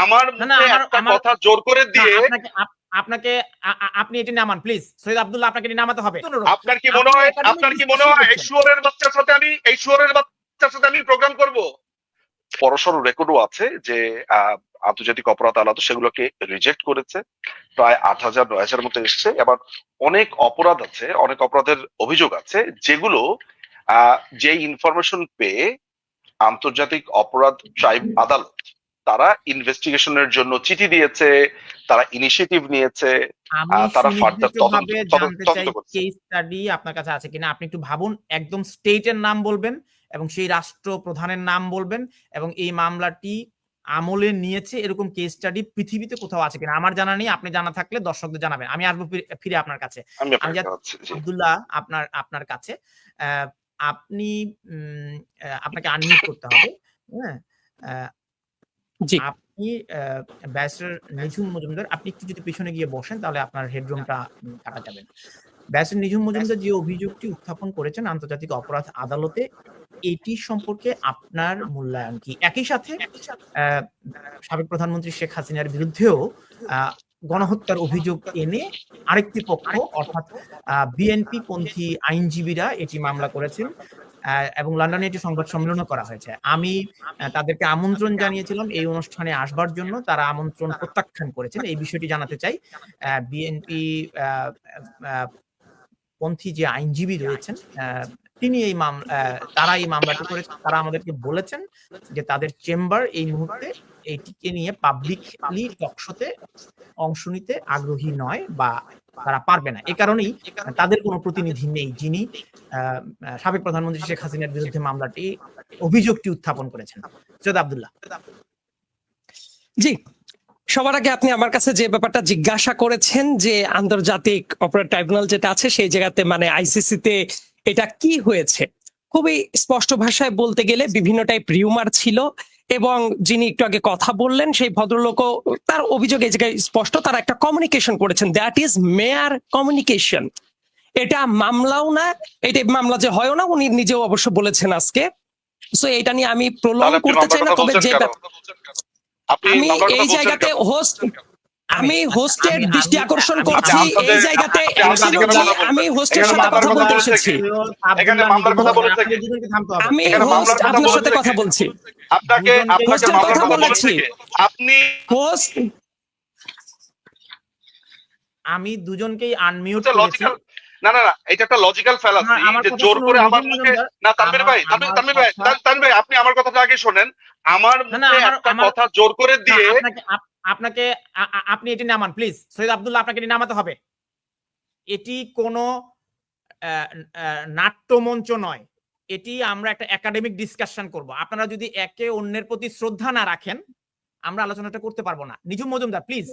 আমার মুখে একটা কথা জোর করে দিয়ে আপনাকে আপনি এটি নামান প্লিজ। সৈয়দ আব্দুল্লাহ, আপনাকে এটি নামাতে হবে। আপনার কি মনে হয় এই শুয়োরের বাচ্চার সাথে আমি প্রোগ্রাম করব? বড়সড় রেকর্ডও আছে যে আন্তর্জাতিক অপরাধ আদালত সেগুলোকে রিজেক্ট করেছে। প্রায় 8,000-9,000 মতো এসছে। এবার অনেক অপরাধ আছে, অনেক অপরাধের অভিযোগ আছে যেগুলো যে ইনফরমেশন পেয়ে আন্তর্জাতিক অপরাধ ট্রাইব আদালত তারা ইনভেস্টিগেশনের জন্য চিঠি দিয়েছে, তারা ইনিশিয়েটিভ নিয়েছে, তারা ফার্দার তদন্ত করছে। কেস স্টাডি আপনার কাছে আছে কিনা আপনি একটু ভাবুন। একদম স্টেটের নাম বলবেন এবং সেই রাষ্ট্র প্রধানের নাম বলবেন এবং এই মামলাটি আমলে নিয়েছে এরকম কেস স্টাডি পৃথিবীতে কোথাও আছে কিনা। আমার জানা নেই, আপনি জানা থাকলে দর্শকদের জানাবেন। আমি আসবো ফিরে আপনার কাছে। আব্দুল্লাহ, আপনার কাছে আপনি আপনাকে আনমিউট করতে হবে। হ্যাঁ, আপনি ব্যারিস্টার নিঝুম মজুমদার, আপনি একটু যদি পিছনে গিয়ে বসেন তাহলে আপনার হেডরুমটা কাটা যাবে। ব্যারিস্টার নিঝুম মজুমদার যে অভিযোগটি উত্থাপন করেছেন আন্তর্জাতিক অপরাধ আদালতে, এটি সম্পর্কে আপনার মূল্যায়ন কি? একই সাথে সাবেক প্রধানমন্ত্রী শেখ হাসিনার বিরুদ্ধেও গণহত্যার অভিযোগ এনে আরেকটি পক্ষ অর্থাৎ বিএনপি পন্থী আইনজীবীরা এটি মামলা করেছেন এবং লন্ডনে এটি সংবাদ সম্মেলনও করা হয়েছে। আমি তাদেরকে আমন্ত্রণ জানিয়েছিলাম এই অনুষ্ঠানে আসবার জন্য, তারা আমন্ত্রণ প্রত্যাখ্যান করেছেন। এই বিষয়টি জানাতে চাই। বিএনপি পন্থী যে আইনজীবী রয়েছেন তিনি তারা এই মামলাটি করেছেন। তারা আমাদেরকে বলেছেন যে তাদের চেম্বার এই মুহূর্তে এইটিকে নিয়ে পাবলিকলি টকশোতে অংশ নিতে আগ্রহী নয় বা তারা পারবে না। এই কারণেই তাদের কোনো প্রতিনিধি নেই যিনি সাবেক প্রধানমন্ত্রী শেখ হাসিনার বিরুদ্ধে অভিযোগটি উত্থাপন করেছেন। সৈয়দ আব্দুল্লাহ। জি, সবার আগে আপনি আমার কাছে যে ব্যাপারটা জিজ্ঞাসা করেছেন যে আন্তর্জাতিক অপরাধ ট্রাইব্যুনাল যেটা আছে সেই জায়গাতে মানে আইসিসিতে এটা কি হয়েছে, খুবই স্পষ্ট ভাষায় বলতে গেলে বিভিন্ন টাইপ রিউমার ছিল এবং যিনি একটু আগে কথা বললেন সেই ভদ্রলোকও তার অভিযোগ এই জায়গায় স্পষ্ট, তারা একটা কমিউনিকেশন করেছেন, দ্যাট ইজ মেয়ার কমিউনিকেশন। এটা মামলাও না, এটা মামলা যে হয়ও না, উনি নিজেও অবশ্য বলেছেন আজকে। সো এটা নিয়ে আমি প্রলং করতে চাই না, তবে যে আমি এই জায়গাতে আমি হোস্টের দৃষ্টি আকর্ষণ করছি এই জায়গাতে আমি হোস্টের সাথে কথা বলতে এসেছি। আমি হোস্ট আপনার সাথে কথা বলছি, হোস্টের কথা বলেছি। আপনি হোস্ট আমি দুজনকেই আনমিউট করেছি। না না না, এটা একটা লজিক্যাল ফ্যালাসি যে জোর করে আমার মুখে না। তানভীর ভাই আপনি আমার কথাটা আগে শোনেন। আমার মুখে একটা কথা জোর করে দিয়ে আপনি এটি নামান প্লিজ। সৈয়দ আব্দুল্লাহ, আপনাকে এটি নামাতে হবে। এটি কোনো নাট্যমঞ্চ নয়, এটি আমরা একটা একাডেমিক ডিসকাশন করব। আপনারা যদি একে অন্যের প্রতি শ্রদ্ধা না রাখেন আমরা আলোচনাটা করতে পারবো না। নিঝুম মজুমদার প্লিজ।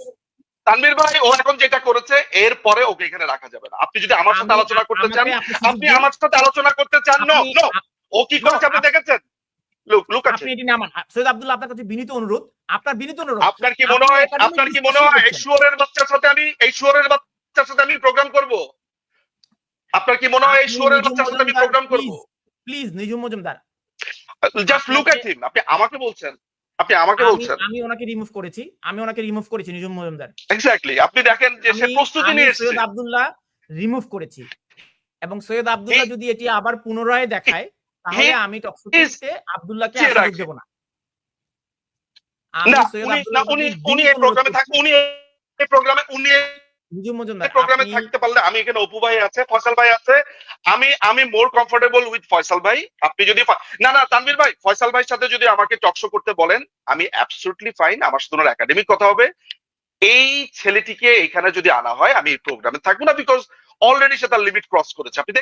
তানভীর ভাই ও এখন যেটা করেছে এর পরে ওকে এখানে রাখা যাবে না। আপনি যদি আমার সাথে আলোচনা করতে চান, আপনি আমার সাথে আলোচনা করতে চান। নো ও কি করেছে আপনি দেখেছেন? আপনি এটি নামান। সৈয়দ আব্দুল্লাহ, আপনার কাছে বিনীত অনুরোধ, আপনার কি মনে হয় এই শুয়োরের বাচ্চার সাথে আমি প্রোগ্রাম করব? আপনার কি মনে হয় এই শুয়োরের বাচ্চার সাথে আমি প্রোগ্রাম করব? Please Nijhum Majumdar, just look at him. আপনি আমাকে বলছেন। আমি ওনাকে রিমুভ করেছি নিঝুম মজুমদার। এক্স্যাক্টলি, আপনি দেখেন যে সে প্রস্তুতি নিয়ে এসেছে। সৈয়দ আব্দুল্লাহ রিমুভ করেছি এবং সৈয়দ আব্দুল্লাহ যদি এটি আবার পুনরায় দেখায় তাহলে আমি টকশোতে আব্দুল্লাহকে আর দেব না। না, উনি এই প্রোগ্রামে থাকতে থাকতে পারলে আমি এখানে অপু ভাই আছে, ফয়সাল ভাই আছে, আমি মোর কমফোর্টেবল উইথ ফয়সাল ভাই। আপনি যদি না তানভীর ভাই, ফয়সাল ভাইয়ের সাথে যদি আমাকে টকশো করতে বলেন আমি অ্যাবসলিউটলি ফাইন। আমার সাথে ওনার একাডেমিক কথা হবে। এই ছেলেটিকে এখানে যদি আনা হয় আমি এই প্রোগ্রামে থাকবো না, বিকজ অলরেডি সে তার লিমিট ক্রস করেছে। আপনি